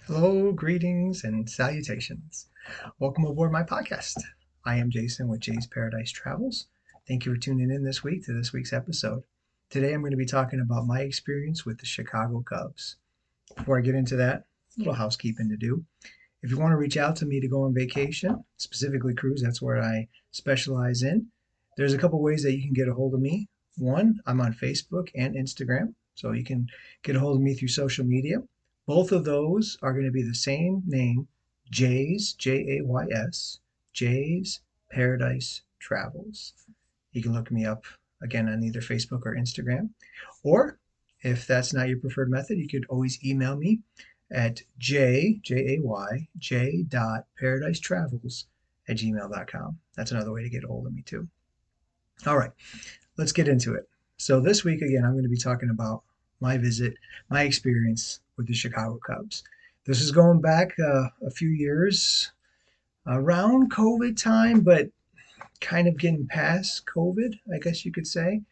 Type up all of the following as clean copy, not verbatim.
Hello, greetings, and salutations. Welcome aboard my podcast. I am Jason with Jay's Paradise Travels. Thank you for tuning in this week to this week's episode. Today I'm going to be talking about my experience with the Chicago Cubs. Before I get into that, a little housekeeping to do. If you want to reach out to me to go on vacation, specifically cruise, that's where I specialize in. There's a couple ways that you can get a hold of me. One, I'm on Facebook and Instagram, so you can get a hold of me through social media. Both of those are going to be the same name, Jay's, Jays, Jay's Paradise Travels. You can look me up again on either Facebook or Instagram. Or if that's not your preferred method, you could always email me at j.paradise at gmail.com. That's another way to get a hold of me too. All right, let's get into it. So this week again, I'm going to be talking about my visit, my experience with the Chicago Cubs. This is going back a few years around COVID time, but kind of getting past COVID, I guess you could say.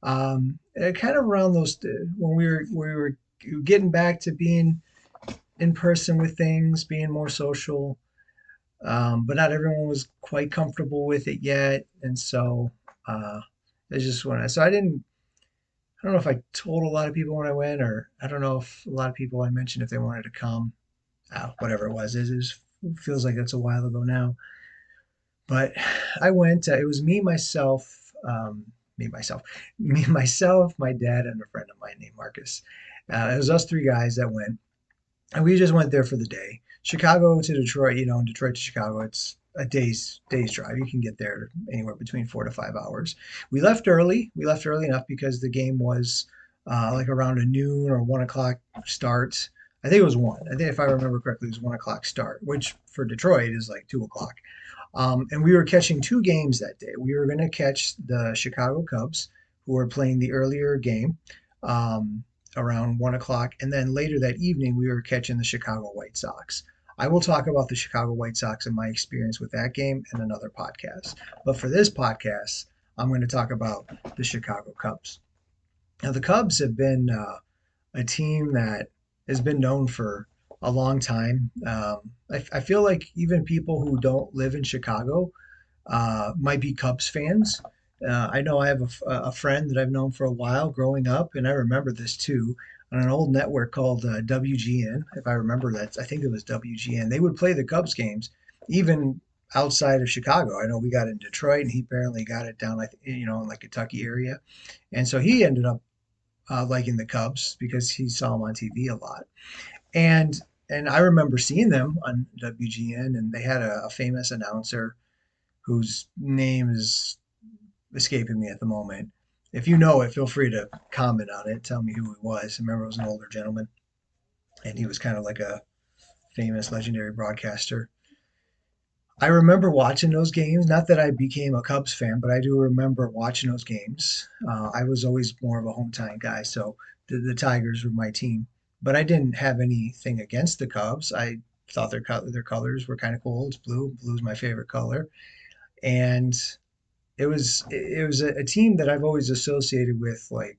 Kind of around those when we were getting back to being in person with things, being more social, but not everyone was quite comfortable with it yet, and so I just want So I didn't. I don't know if I told a lot of people when I went, or I don't know if a lot of people I mentioned if they wanted to come. Whatever it was, it feels like that's a while ago now. But I went. It was me, myself, me, myself, my dad, and a friend of mine named Marcus. It was us three guys that went, and we just went there for the day. Chicago to Detroit, and Detroit to Chicago, it's a day's drive. You can get there anywhere between 4 to 5 hours. We left early. We left early enough because the game was like around a noon or 1 o'clock start. I think it was one. I think if I remember correctly, it was 1 o'clock start, which for Detroit is like 2 o'clock. And we were catching two games that day. We were going to catch the Chicago Cubs, who were playing the earlier game around 1 o'clock. And then later that evening, we were catching the Chicago White Sox. I will talk about the Chicago White Sox and my experience with that game in another podcast. But for this podcast, I'm going to talk about the Chicago Cubs. Now, the Cubs have been a team that has been known for a long time. I feel like even people who don't live in Chicago might be Cubs fans. I know I have a friend that I've known for a while growing up, and I remember this too on an old network called WGN. If I remember that, I think it was WGN. They would play the Cubs games even outside of Chicago. I know we got it in Detroit, and he apparently got it down, like in like Kentucky area, and so he ended up liking the Cubs because he saw them on TV a lot. And and I remember seeing them on WGN, and they had a famous announcer whose name is escaping me at the moment. If you know it, feel free to comment on it. Tell me who it was. I remember it was an older gentleman, and he was kind of like a famous, legendary broadcaster. I remember watching those games. Not that I became a Cubs fan, but I do remember watching those games. I was always more of a hometown guy, so the Tigers were my team. But I didn't have anything against the Cubs. I thought their colors were kind of cool. It's blue. Blue is my favorite color, and it was a team that I've always associated with. Like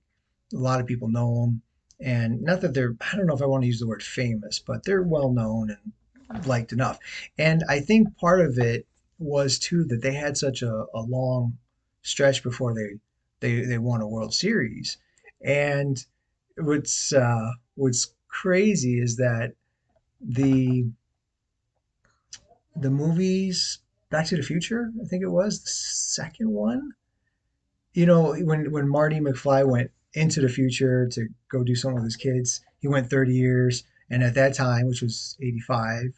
a lot of people know them, and not that they're, I don't know if I want to use the word famous, but they're well known and liked enough. And I think part of it was too that they had such a long stretch before they won a World Series. And what's crazy is that the the movies Back to the Future, I think it was the second one. When Marty McFly went into the future to go do something with his kids, he went 30 years, and at that time, which was 85,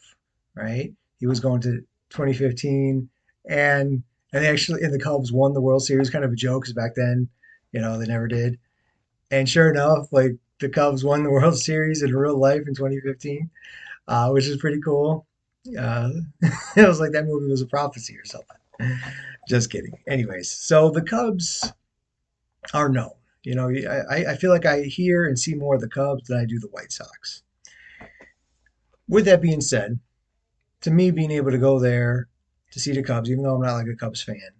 right? He was going to 2015, and they actually, and the Cubs won the World Series. Kind of a joke, because back then, they never did. And sure enough, like the Cubs won the World Series in real life in 2015, which is pretty cool. Uh, it was like that movie was a prophecy or something. Just kidding. Anyways, so the Cubs are known. I feel like I hear and see more of the Cubs than I do the White Sox. With that being said, to me, being able to go there to see the Cubs, even though I'm not like a Cubs fan,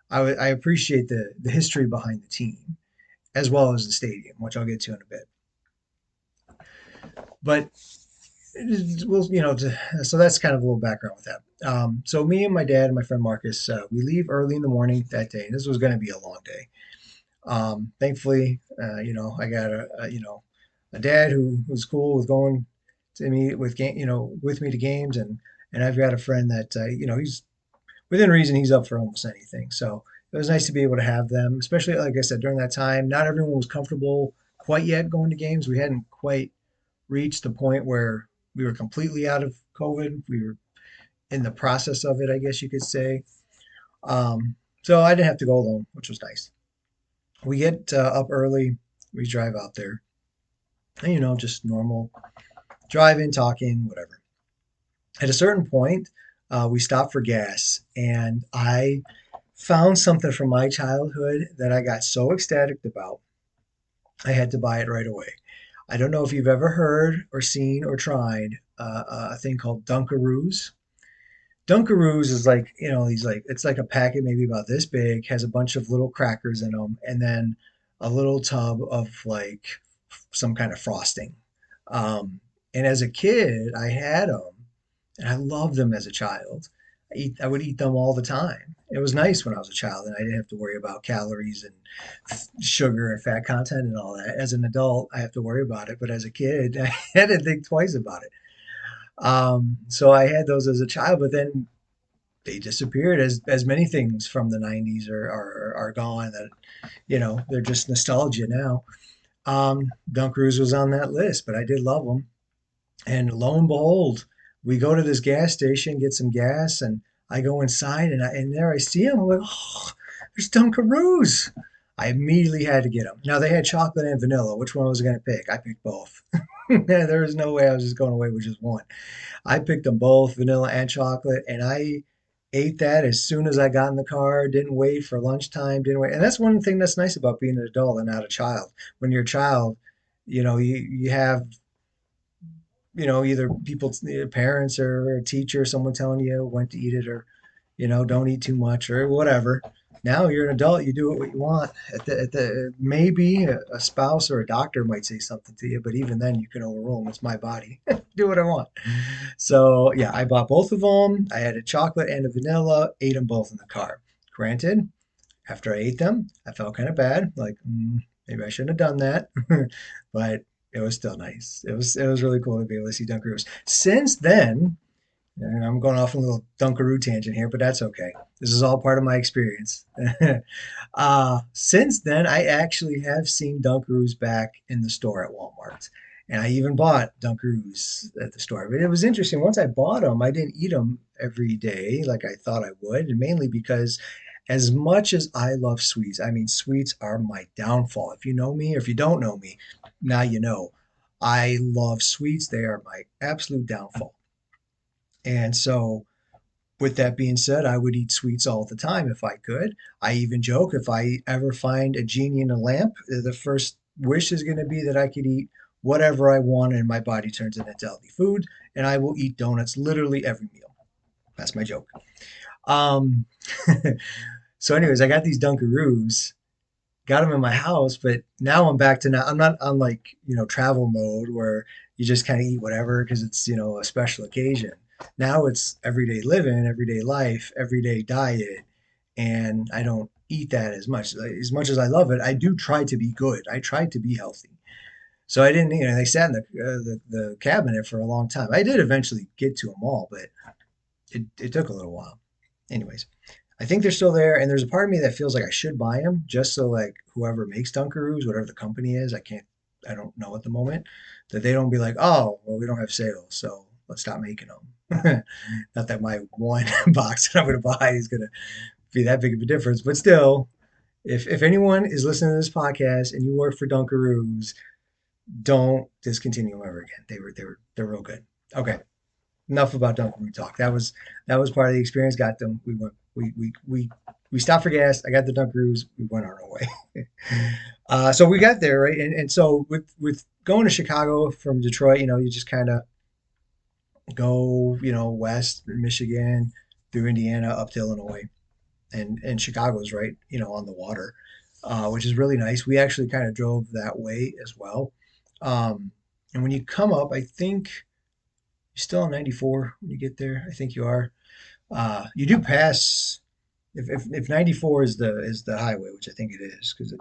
I appreciate the history behind the team as well as the stadium, which I'll get to in a bit. But well, so that's kind of a little background with that. So me and my dad and my friend Marcus, we leave early in the morning that day, and this was going to be a long day. Thankfully, I got a dad who was cool with going to me with with me to games, and I've got a friend that he's within reason he's up for almost anything. So it was nice to be able to have them, especially like I said during that time. Not everyone was comfortable quite yet going to games. We hadn't quite reached the point where we were completely out of COVID. We were in the process of it, I guess you could say. So I didn't have to go alone, which was nice. We get up early. We drive out there, and just normal driving, talking, whatever. At a certain point, we stopped for gas, and I found something from my childhood that I got so ecstatic about. I had to buy it right away. I don't know if you've ever heard or seen or tried a thing called Dunkaroos. Dunkaroos is like, these like it's like a packet maybe about this big, has a bunch of little crackers in them, and then a little tub of like some kind of frosting. And as a kid, I had them, and I loved them as a child. I would eat them all the time. It was nice when I was a child, and I didn't have to worry about calories and sugar and fat content and all that. As an adult, I have to worry about it, but as a kid, I had to think twice about it. So I had those as a child, but then they disappeared as many things from the 90s are gone that they're just nostalgia now. Dunkaroos was on that list, but I did love them. And lo and behold, we go to this gas station, get some gas, and I go inside, and there I see them. I'm like, oh, there's Dunkaroos. I immediately had to get them. Now they had chocolate and vanilla. Which one was I going to pick? I picked both. There was no way I was just going away with just one. I picked them both, vanilla and chocolate, and I ate that as soon as I got in the car. Didn't wait for lunchtime. Didn't wait, and that's one thing that's nice about being an adult and not a child. When you're a child, you have either people, parents or a teacher, someone telling you when to eat it, or don't eat too much or whatever. Now you're an adult, you do it what you want. At the maybe a spouse or a doctor might say something to you, but even then you can overrule them. It's my body. Do what I want. So yeah, I bought both of them. I had a chocolate and a vanilla, ate them both in the car. Granted, after I ate them, I felt kind of bad, like maybe I shouldn't have done that, but it was still nice. It was really cool to be able to see Dunkaroos. Since then, and I'm going off on a little Dunkaroo tangent here, but that's okay. This is all part of my experience. Since then, I actually have seen Dunkaroos back in the store at Walmart. And I even bought Dunkaroos at the store. But it was interesting. Once I bought them, I didn't eat them every day like I thought I would. And mainly because as much as I love sweets, I mean, sweets are my downfall. If you know me or if you don't know me, now you know. I love sweets. They are my absolute downfall. And so, with that being said, I would eat sweets all the time if I could. I even joke if I ever find a genie in a lamp, the first wish is going to be that I could eat whatever I want and my body turns it into healthy food, and I will eat donuts literally every meal. That's my joke. Um, so, anyways, I got these Dunkaroos, got them in my house, but now I'm back to now. I'm not on like, travel mode where you just kind of eat whatever because it's, a special occasion. Now it's everyday living, everyday life, everyday diet, and I don't eat that as much. As much as I love it, I do try to be good. I try to be healthy. So I didn't, they sat in the cabinet for a long time. I did eventually get to them all, but it took a little while. Anyways, I think they're still there, and there's a part of me that feels like I should buy them just so like whoever makes Dunkaroos, whatever the company is, I don't know at the moment, that they don't be like, oh, well, we don't have sales, so let's stop making them. Not that my one box that I'm going to buy is going to be that big of a difference, but still, if anyone is listening to this podcast and you work for Dunkaroos, don't discontinue them ever again. They're real good. Okay, enough about Dunkaroo talk. That was part of the experience. Got them. We stopped for gas. I got the Dunkaroos. We went on our way. So we got there, right, and so with going to Chicago from Detroit, you just kind of go, west Michigan through Indiana up to Illinois, and Chicago's right, on the water, which is really nice. We actually kind of drove that way as well. And when you come up, I think. You still on 94 when you get there? I think you are. You do pass if 94 is the highway, which I think it is because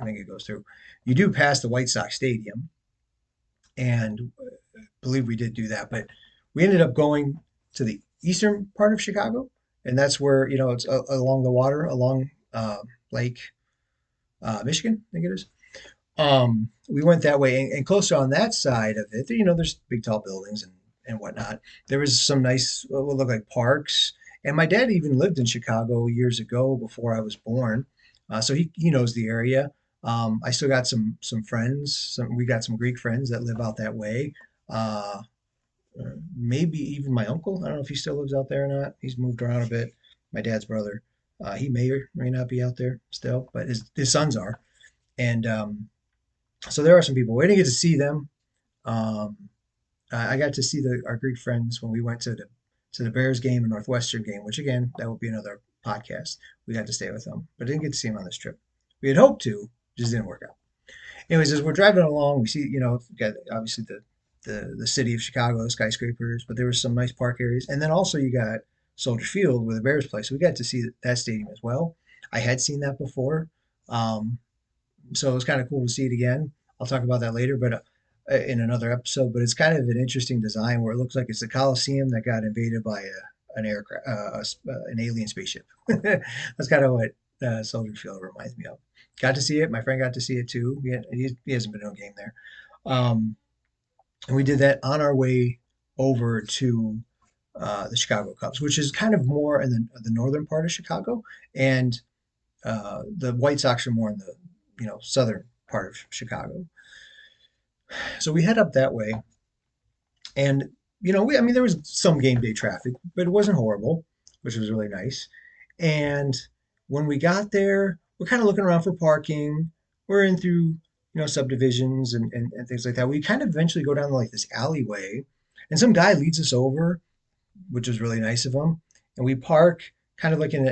I think it goes through. You do pass the White Sox Stadium, and I believe we did do that, but we ended up going to the eastern part of Chicago, and that's where it's along the water, along Lake Michigan, I think it is. We went that way, and closer on that side of it, there's big tall buildings and whatnot. There was some nice, what would look like parks. And my dad even lived in Chicago years ago before I was born, so he knows the area. I still got some friends. We got some Greek friends that live out that way. Uh, Maybe even my uncle. I don't know if he still lives out there or not. He's moved around a bit. My dad's brother. He may or may not be out there still, but his sons are. And so there are some people. We didn't get to see them. Um, I got to see our Greek friends when we went to the Bears game and Northwestern game, which again, that will be another podcast. We got to stay with them, but didn't get to see them on this trip. We had hoped to, just didn't work out. Anyways, as we're driving along, we see, got obviously the city of Chicago, the skyscrapers, but there was some nice park areas. And then also you got Soldier Field where the Bears play. So we got to see that stadium as well. I had seen that before. Um, so it was kind of cool to see it again. I'll talk about that later, but in another episode. But it's kind of an interesting design where it looks like it's a Coliseum that got invaded by an aircraft, an alien spaceship. That's kind of what Soldier Field reminds me of. Got to see it. My friend got to see it too. He hasn't been to a game there. Um, and we did that on our way over to the Chicago Cubs, which is kind of more in the northern part of Chicago, and the White Sox are more in the southern part of Chicago. So we head up that way, and I mean there was some game day traffic, but it wasn't horrible, which was really nice. And when we got there, we're kind of looking around for parking. We're in through subdivisions and things like that. We kind of eventually go down like this alleyway, and some guy leads us over, which was really nice of him. And we park kind of like in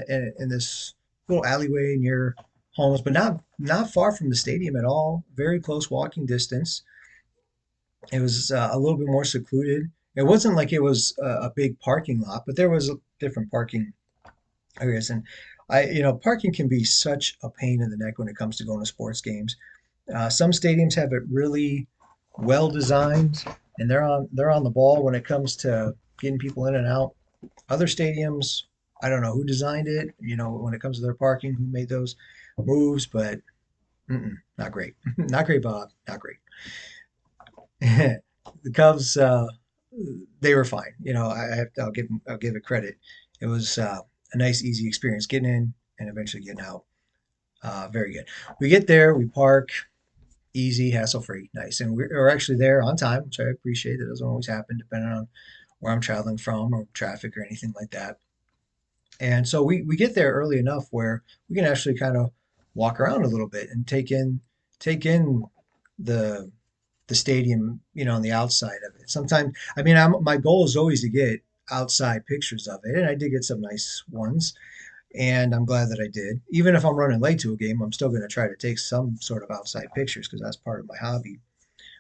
this little alleyway near homes, but not far from the stadium at all. Very close walking distance. It was a little bit more secluded. It wasn't like it was a big parking lot, but there was different parking areas. And parking can be such a pain in the neck when it comes to going to sports games. Some stadiums have it really well designed, and they're on the ball when it comes to getting people in and out. Other stadiums, I don't know who designed it. When it comes to their parking, who made those moves, but not great. Not great, Bob. Not great. The Cubs, they were fine. I'll give it credit. It was a nice, easy experience getting in and eventually getting out. Very good. We get there, we park, easy, hassle free, nice, and we're actually there on time, which I appreciate. It doesn't always happen depending on where I'm traveling from or traffic or anything like that. And so we get there early enough where we can actually kind of walk around a little bit and take in the the stadium, on the outside of it. Sometimes, I mean, my goal is always to get outside pictures of it, and I did get some nice ones, and I'm glad that I did. Even if I'm running late to a game, I'm still going to try to take some sort of outside pictures because that's part of my hobby.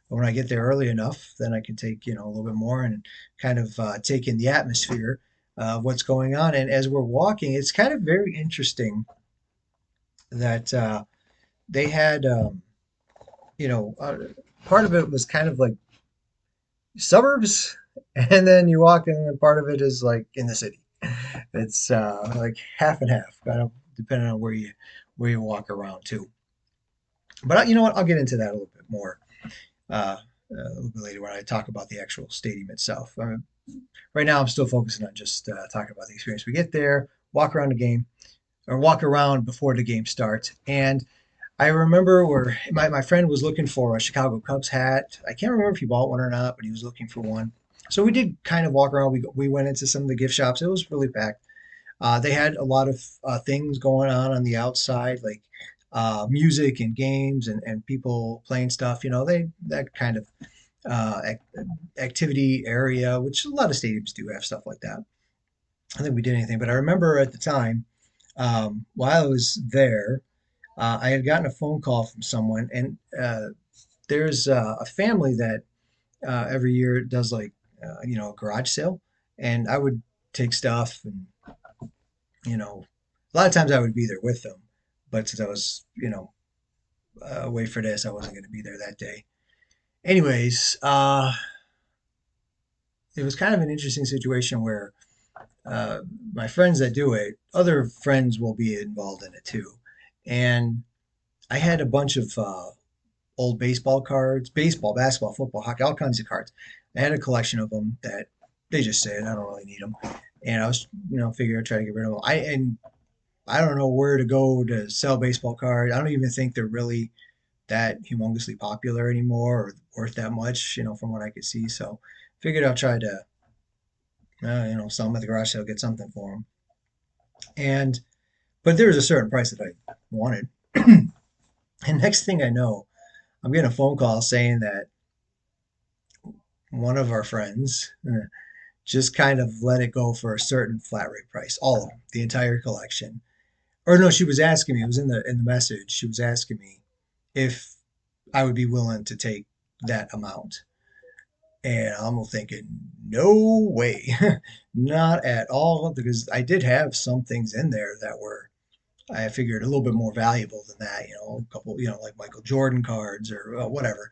But when I get there early enough, then I can take, a little bit more and kind of take in the atmosphere of what's going on. And as we're walking, it's kind of very interesting that they had, you know, uh, part of it was kind of like suburbs, and then you walk in, and part of it is like in the city. It's like half and half, kind of depending on where you walk around too. But you know what? I'll get into that a little bit more a little bit later when I talk about the actual stadium itself. Right now, I'm still focusing on just talking about the experience. We get there, walk around the game, or walk around before the game starts, and I remember where my friend was looking for a Chicago Cubs hat. I can't remember if he bought one or not, but he was looking for one. So we did kind of walk around. We went into some of the gift shops. It was really packed. They had a lot of things going on the outside, like music and games and people playing stuff. They that kind of activity area, which a lot of stadiums do have stuff like that. I don't think we did anything, but I remember at the time while I was there, I had gotten a phone call from someone, and there's a family that every year does like a garage sale, and I would take stuff, and a lot of times I would be there with them, but since I was away for this, I wasn't going to be there that day. Anyways, it was kind of an interesting situation where uh, my friends that do it, other friends will be involved in it too, and I had a bunch of old baseball cards, baseball, basketball, football, hockey, all kinds of cards. I had a collection of them that they just said I don't really need them, and I was, figuring I'd try to get rid of them. I don't know where to go to sell baseball cards. I don't even think they're really that humongously popular anymore or worth that much, from what I could see. So figured I'll try to, sell them at the garage sale, get something for them. And but there was a certain price that I wanted. And next thing I know, I'm getting a phone call saying that one of our friends just kind of let it go for a certain flat rate price, all of them, the entire collection. Or no, she was asking me. It was in the message. She was asking me if I would be willing to take that amount. And I'm thinking, no way, not at all, because I did have some things in there that were, I figured, a little bit more valuable than that, a couple, like Michael Jordan cards or whatever.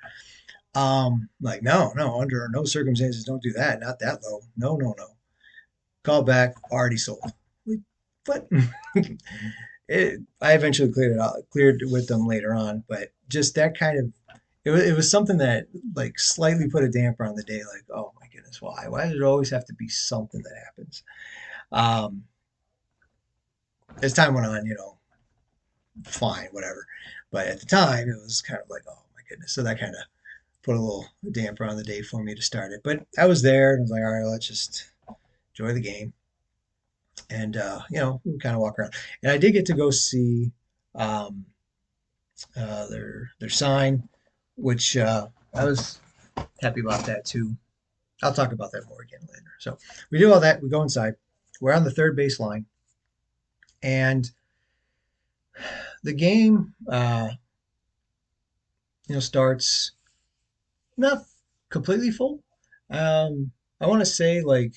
Like, no, no, under no circumstances, don't do that. Not that low. No, no, no. Call back, already sold. Like, but I eventually cleared it with them later on, but just that kind of, it was something that like slightly put a damper on the day. Like, oh my goodness, why? Why does it always have to be something that happens? Um, as time went on, fine, whatever. But at the time, it was kind of like, oh my goodness. So that kind of put a little damper on the day for me to start it. But I was there and I was like, all right, let's just enjoy the game. And, we kind of walk around. And I did get to go see um, their sign, which I was happy about that too. I'll talk about that more again later. So we do all that. We go inside. We're on the third base line. And the game, starts not completely full. I want to say like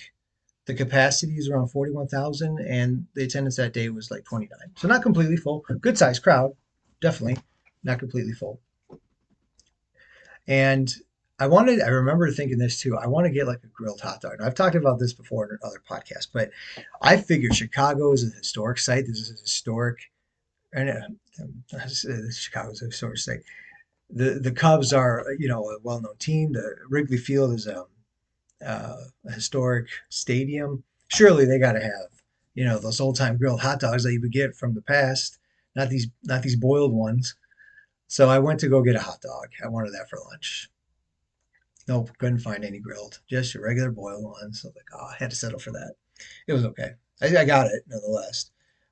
the capacity is around 41,000 and the attendance that day was like 29. So not completely full. Good sized crowd, definitely not completely full. And I remember thinking this too. I want to get like a grilled hot dog. Now, I've talked about this before in other podcasts, but I figured Chicago is a historic site. This is a historic, and Chicago is a historic site. The Cubs are, a well-known team. The Wrigley Field is a historic stadium. Surely they got to have, those old-time grilled hot dogs that you would get from the past, not these boiled ones. So I went to go get a hot dog. I wanted that for lunch. Nope, couldn't find any grilled, just your regular boiled ones. So like, oh, I had to settle for that. It was okay. I got it nonetheless,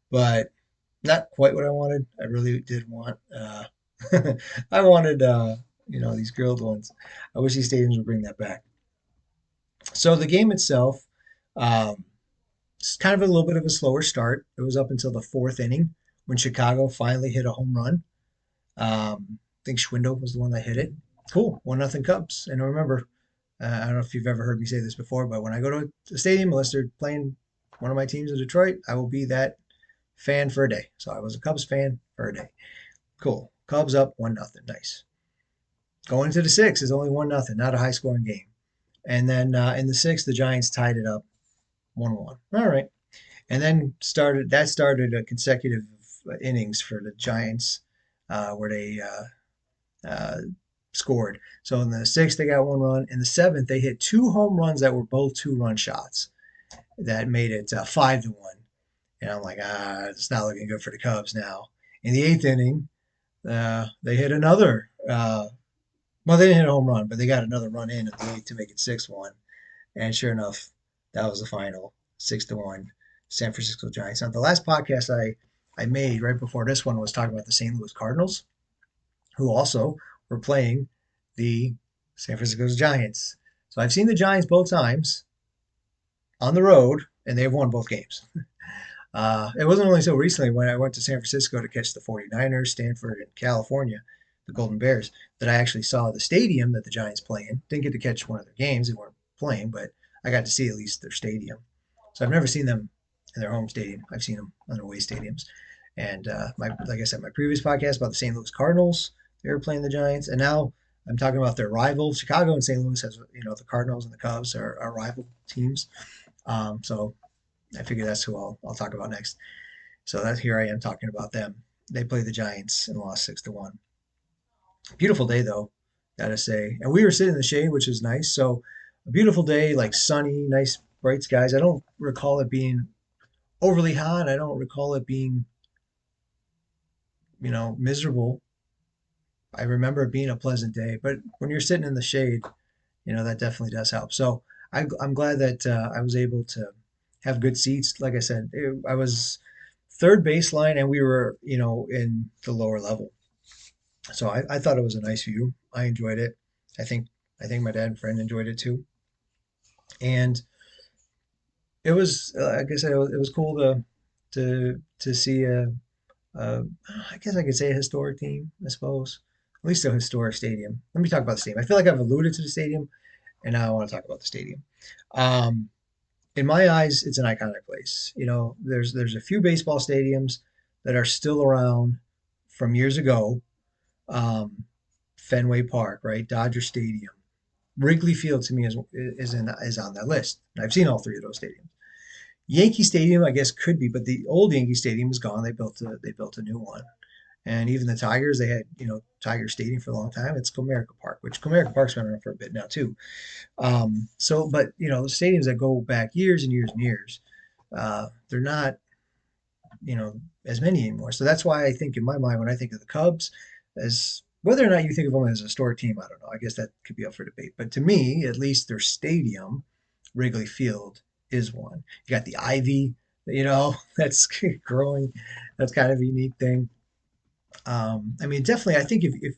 but not quite what I wanted. I really did want. I wanted, these grilled ones. I wish these stadiums would bring that back. So the game itself, um, it's kind of a little bit of a slower start. It was up until the fourth inning when Chicago finally hit a home run. I think Schwindel was the one that hit it. Cool, 1-0 Cubs. And remember, I don't know if you've ever heard me say this before, but when I go to the stadium, unless they're playing one of my teams in Detroit, I will be that fan for a day. So I was a Cubs fan for a day. Cool. Cubs up 1-0. Nice. Going to the sixth is only 1-0, not a high scoring game. And then in the sixth, the Giants tied it up 1-1. All right. And then started a consecutive innings for the Giants where they uh, scored. So in the sixth, they got one run. In the seventh, they hit two home runs that were both two-run shots that made it 5-1. And I'm like, it's not looking good for the Cubs now. In the eighth inning, they hit another. Well, they didn't hit a home run, but they got another run in the eighth to make it 6-1. And sure enough, that was the final, 6-1, San Francisco Giants. Now, the last podcast I made right before this one was talking about the St. Louis Cardinals, who also were playing the San Francisco Giants. So I've seen the Giants both times on the road, and they've won both games. It wasn't only so recently when I went to San Francisco to catch the 49ers, Stanford, and California, the Golden Bears, that I actually saw the stadium that the Giants play in. Didn't get to catch one of their games. They weren't playing, but I got to see at least their stadium. So I've never seen them in their home stadium. I've seen them on away stadiums. And my like I said, my previous podcast about the St. Louis Cardinals, they were playing the Giants, and now I'm talking about their rivals. Chicago and St. Louis has the Cardinals and the Cubs are rival teams. So I figure that's who I'll talk about next. So that's here I am talking about them. They played the Giants and lost 6-1. Beautiful day though, gotta say. And we were sitting in the shade, which is nice. So a beautiful day, like sunny, nice bright skies. I don't recall it being overly hot. I don't recall it being, miserable. I remember it being a pleasant day. But when you're sitting in the shade, that definitely does help. So I'm glad that I was able to have good seats. Like I said, I was third baseline, and we were, in the lower level. So I thought it was a nice view. I enjoyed it. I think I think my dad and friend enjoyed it too. And it was, like I said, it was cool to see a I guess I could say a historic team, I suppose. At least a historic stadium. Let me talk about the stadium. I feel like I've alluded to the stadium, and now I want to talk about the stadium. Um, in my eyes, it's an iconic place. There's a few baseball stadiums that are still around from years ago. Um, Fenway Park, right? Dodger Stadium, Wrigley Field to me is on that list. I've seen all three of those stadiums. Yankee Stadium, I guess, could be, but the old Yankee Stadium is gone. They built a new one, and even the Tigers, they had Tiger Stadium for a long time. It's Comerica Park, which Comerica Park's been around for a bit now too. But the stadiums that go back years and years and years, they're not as many anymore. So that's why I think in my mind when I think of the Cubs, as whether or not you think of them as a historic team, I don't know. I guess that could be up for debate. But to me, at least their stadium, Wrigley Field, is one. You got the ivy, that's growing. That's kind of a unique thing. I mean, definitely, I think if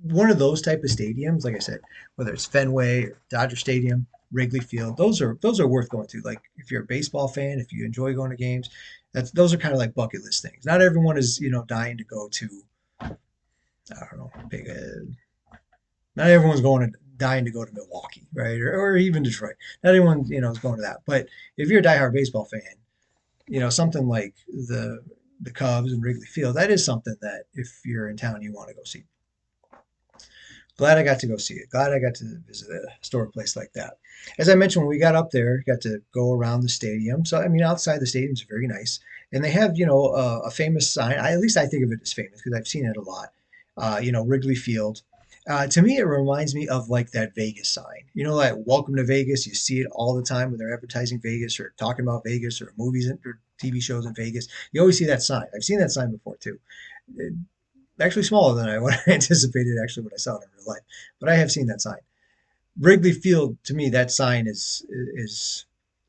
one of those type of stadiums, like I said, whether it's Fenway or Dodger Stadium, Wrigley Field, those are worth going to. Like if you're a baseball fan, if you enjoy going to games, those are kind of like bucket list things. Not everyone is dying to go to, I don't know, not everyone's dying to go to Milwaukee, right, or even Detroit. Not everyone is going to that. But if you're a diehard baseball fan, something like the Cubs and Wrigley Field, that is something that if you're in town, you want to go see. Glad I got to go see it. Glad I got to visit a historic place like that. As I mentioned, when we got up there, got to go around the stadium. So I mean, outside the stadium is very nice, and they have a famous sign. At least I think of it as famous because I've seen it a lot. Wrigley Field. To me, it reminds me of like that Vegas sign. Like "Welcome to Vegas." You see it all the time when they're advertising Vegas or talking about Vegas or movies or TV shows in Vegas. You always see that sign. I've seen that sign before too. Actually smaller than I would have anticipated actually when I saw it in real life. But I have seen that sign. Wrigley Field, to me, that sign is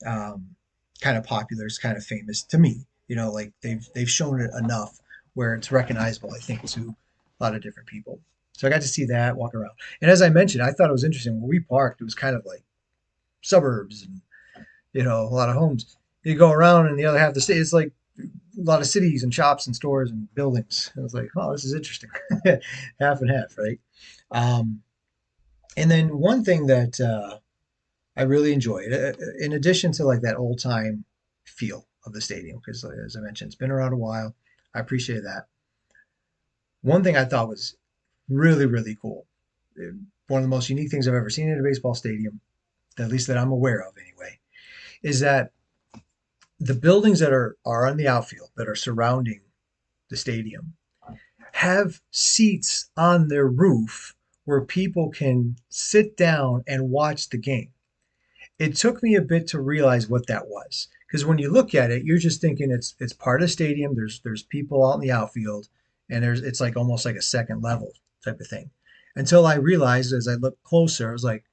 kind of popular. It's kind of famous to me. Like they've shown it enough where it's recognizable, I think, to a lot of different people. So I got to see that, walk around. And as I mentioned, I thought it was interesting. When we parked, it was kind of like suburbs and, a lot of homes. You go around and the other half of the state, it's like a lot of cities and shops and stores and buildings. I was like, oh, this is interesting. Half and half, right? Um, and then one thing that I really enjoyed, in addition to like that old time feel of the stadium, because as I mentioned, it's been around a while. I appreciate that. One thing I thought was really, really cool. One of the most unique things I've ever seen in a baseball stadium, at least that I'm aware of anyway, is that the buildings that are on the outfield that are surrounding the stadium have seats on their roof where people can sit down and watch the game. It took me a bit to realize what that was because when you look at it, you're just thinking it's part of the stadium. There's people out in the outfield, and it's like almost like a second level type of thing. Until I realized as I looked closer, I was like,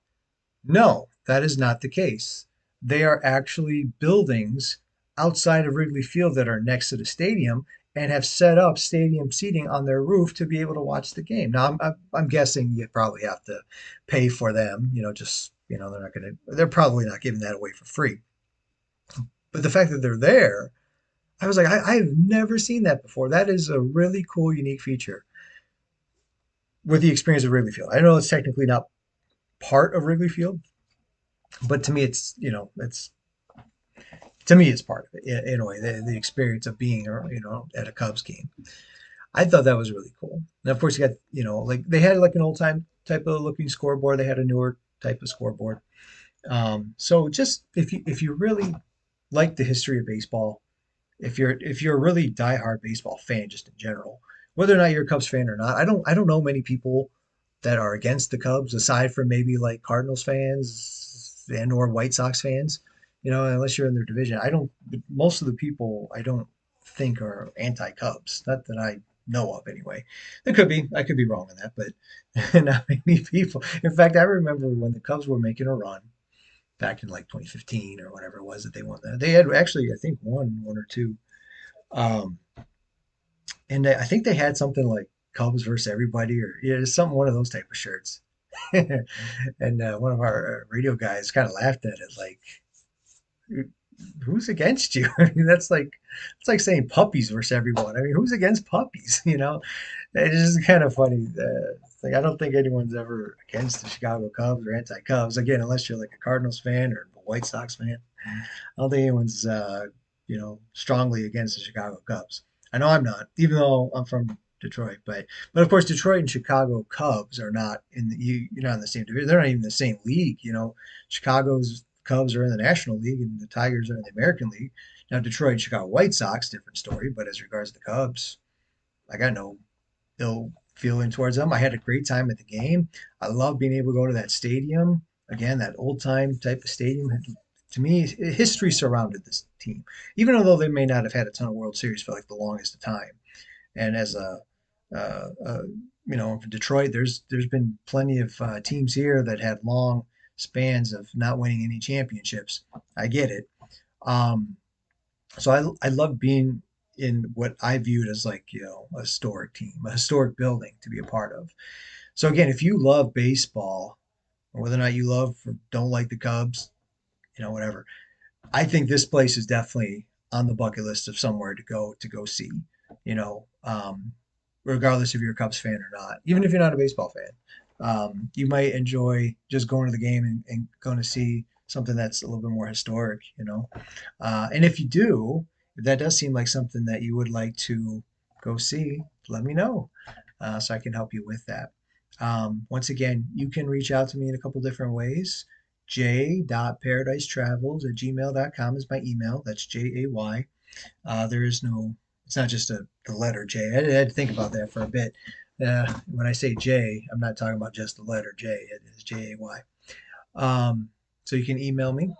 no, that is not the case. They are actually buildings outside of Wrigley Field that are next to the stadium and have set up stadium seating on their roof to be able to watch the game. Now, I'm guessing you probably have to pay for them. They're probably not giving that away for free. But the fact that they're there, I was like, I've never seen that before. That is a really cool, unique feature with the experience of Wrigley Field. I know it's technically not part of Wrigley Field, But to me, it's it's to me it's part of it in a way. The experience of being at a Cubs game. I thought that was really cool. And of course, you got like they had like an old time type of looking scoreboard. They had a newer type of scoreboard. So just if you really like the history of baseball, if you're a really diehard baseball fan, just in general, whether or not you're a Cubs fan or not, I don't know many people that are against the Cubs aside from maybe like Cardinals fans and or White Sox fans. Unless you're in their division, I don't. Most of the people I don't think are anti-Cubs. Not that I know of, anyway. There could be. I could be wrong on that, but not many people. In fact, I remember when the Cubs were making a run back in like 2015 or whatever it was that they won that. They had actually, I think, won one or two. Um, and I think they had something like Cubs versus everybody, or something, one of those type of shirts. And one of our radio guys kind of laughed at it, like, "Who's against you?" I mean, it's like saying puppies versus everyone. I mean, who's against puppies? It's just kind of funny. It's like I don't think anyone's ever against the Chicago Cubs or anti-Cubs. Again, unless you're like a Cardinals fan or a White Sox fan. I don't think anyone's strongly against the Chicago Cubs. I know I'm not, even though I'm from Detroit. But of course, Detroit and Chicago Cubs are not you're not in the same division. They're not even in the same league. Chicago's Cubs are in the National League and the Tigers are in the American League. Now, Detroit and Chicago White Sox, different story. But as regards to the Cubs, I got no ill feeling towards them. I had a great time at the game. I love being able to go to that stadium. Again, that old time type of stadium. To me, history surrounded this team, even although they may not have had a ton of World Series for like the longest of time. And as uh, uh, for Detroit, there's been plenty of teams here that had long spans of not winning any championships. I get it. Um, so I love being in what I viewed as like a historic team, a historic building to be a part of. So again, if you love baseball, or whether or not you love or don't like the Cubs, whatever, I think this place is definitely on the bucket list of somewhere to go see. You know, um, Regardless if you're a Cubs fan or not, even if you're not a baseball fan, you might enjoy just going to the game and going to see something that's a little bit more historic. And if you do, if that does seem like something that you would like to go see, let me know so I can help you with that. Once again, you can reach out to me in a couple different ways. j.paradise.travels@gmail.com is my email. That's Jay. There is no, it's not just the letter J. I had to think about that for a bit. When I say J, I'm not talking about just the letter J. It is Jay. So you can email me,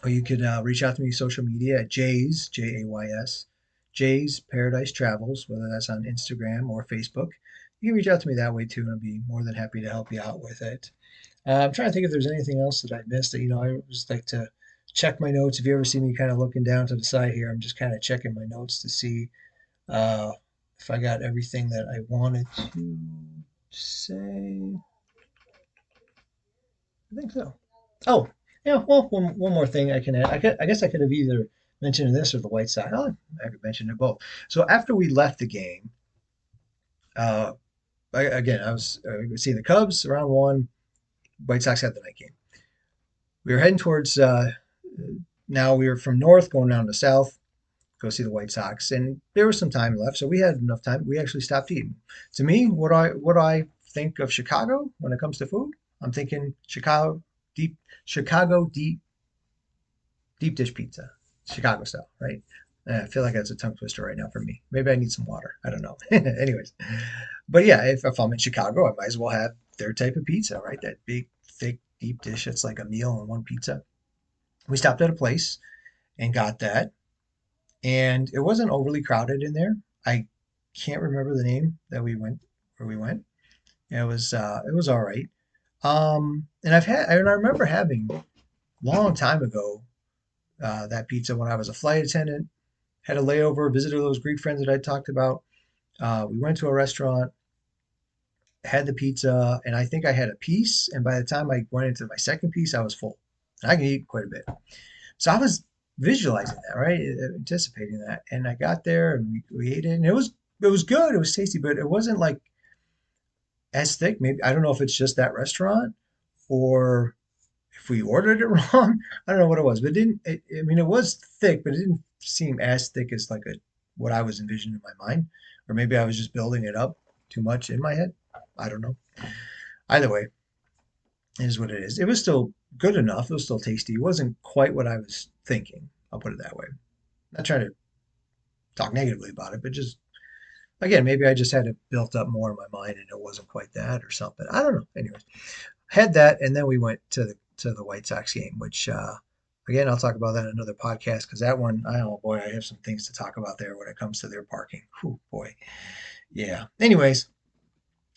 or you could reach out to me social media at Jay's, Jays, Jay's Paradise Travels, whether that's on Instagram or Facebook. You can reach out to me that way too, and I'll be more than happy to help you out with it. I'm trying to think if there's anything else that I missed that, I just like to check my notes. If you ever see me kind of looking down to the side here, I'm just kind of checking my notes to see uh, if I got everything that I wanted to say. I think so. Oh, yeah. Well, one more thing I can add. I guess I could have either mentioned this or the White Sox. Oh, I could mention it both. So after we left the game, uh, again, I was seeing the Cubs around one. White Sox had the night game. We were heading towards. Now we were from north going down to south, go see the White Sox, and there was some time left, so we had enough time. We actually stopped eating. To me, what I think of Chicago when it comes to food, I'm thinking Chicago deep dish pizza, Chicago style, right? I feel like that's a tongue twister right now for me. Maybe I need some water. I don't know. Anyways, but yeah, if I'm in Chicago, I might as well have their type of pizza, right? That big, thick, deep dish. It's like a meal in one pizza. We stopped at a place and got that, and it wasn't overly crowded in there. I can't remember the name that we went where we went. It was all right. And I remember having long time ago that pizza when I was a flight attendant. Had a layover, visited those Greek friends that I talked about. We went to a restaurant, had the pizza, and I think I had a piece. And by the time I went into my second piece, I was full. And I can eat quite a bit. So I was visualizing that, right? Anticipating that. And I got there and we ate it, and it was good. It was tasty, but it wasn't like as thick. Maybe I don't know if it's just that restaurant or if we ordered it wrong. I don't know what it was, but it didn't. I mean, it was thick, but it didn't seem as thick as like a what I was envisioning in my mind, or maybe I was just building it up too much in my head. I don't know. Either way, it is what it is. It was still good enough. It was still tasty. It wasn't quite what I was thinking. I'll put it that way. Not trying to talk negatively about it, but just again, maybe I just had it built up more in my mind and it wasn't quite that or something. I don't know. Anyways, had that, and then we went to the White Sox game, which again I'll talk about that in another podcast because that one, oh boy, I have some things to talk about there when it comes to their parking. Whew, boy, yeah. Anyways,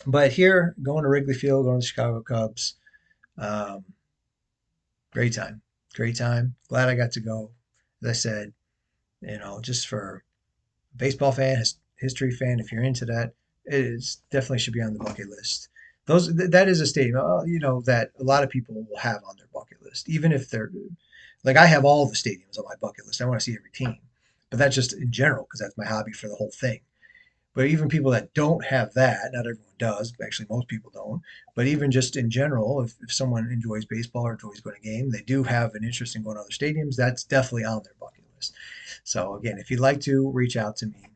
but here going to Wrigley Field, going to the Chicago Cubs, um, great time, great time. Glad I got to go. As I said, just for a baseball fan, history fan, if you're into that, it is definitely should be on the bucket list. That is a statement, that a lot of people will have on their bucket list, even if they're like I have all the stadiums on my bucket list. I want to see every team, but that's just in general because that's my hobby for the whole thing. But even people that don't have that, not everyone does, actually most people don't, but even just in general, if someone enjoys baseball or enjoys going to a game, they do have an interest in going to other stadiums, that's definitely on their bucket list. So again, if you'd like to reach out to me,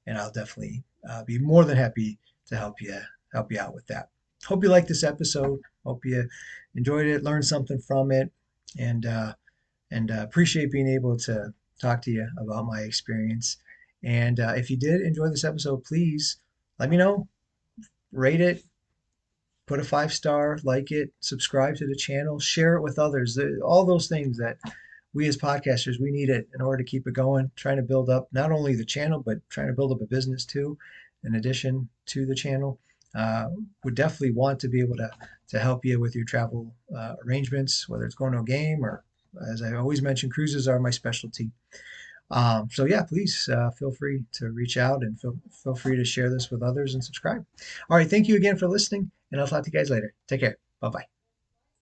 and I'll definitely be more than happy to help you out with that. Hope you liked this episode. Hope you enjoyed it, learned something from it, and appreciate being able to talk to you about my experience. And if you did enjoy this episode, please let me know. Rate it, put a 5 star, like it, subscribe to the channel, share it with others. All those things that we as podcasters, we need it in order to keep it going, trying to build up not only the channel, but trying to build up a business too, in addition to the channel. Would definitely want to be able to help you with your travel arrangements, whether it's going to a game or, as I always mention, cruises are my specialty. So yeah, please feel free to reach out and feel free to share this with others and subscribe. All right, thank you again for listening, and I'll talk to you guys later. Take care. Bye bye.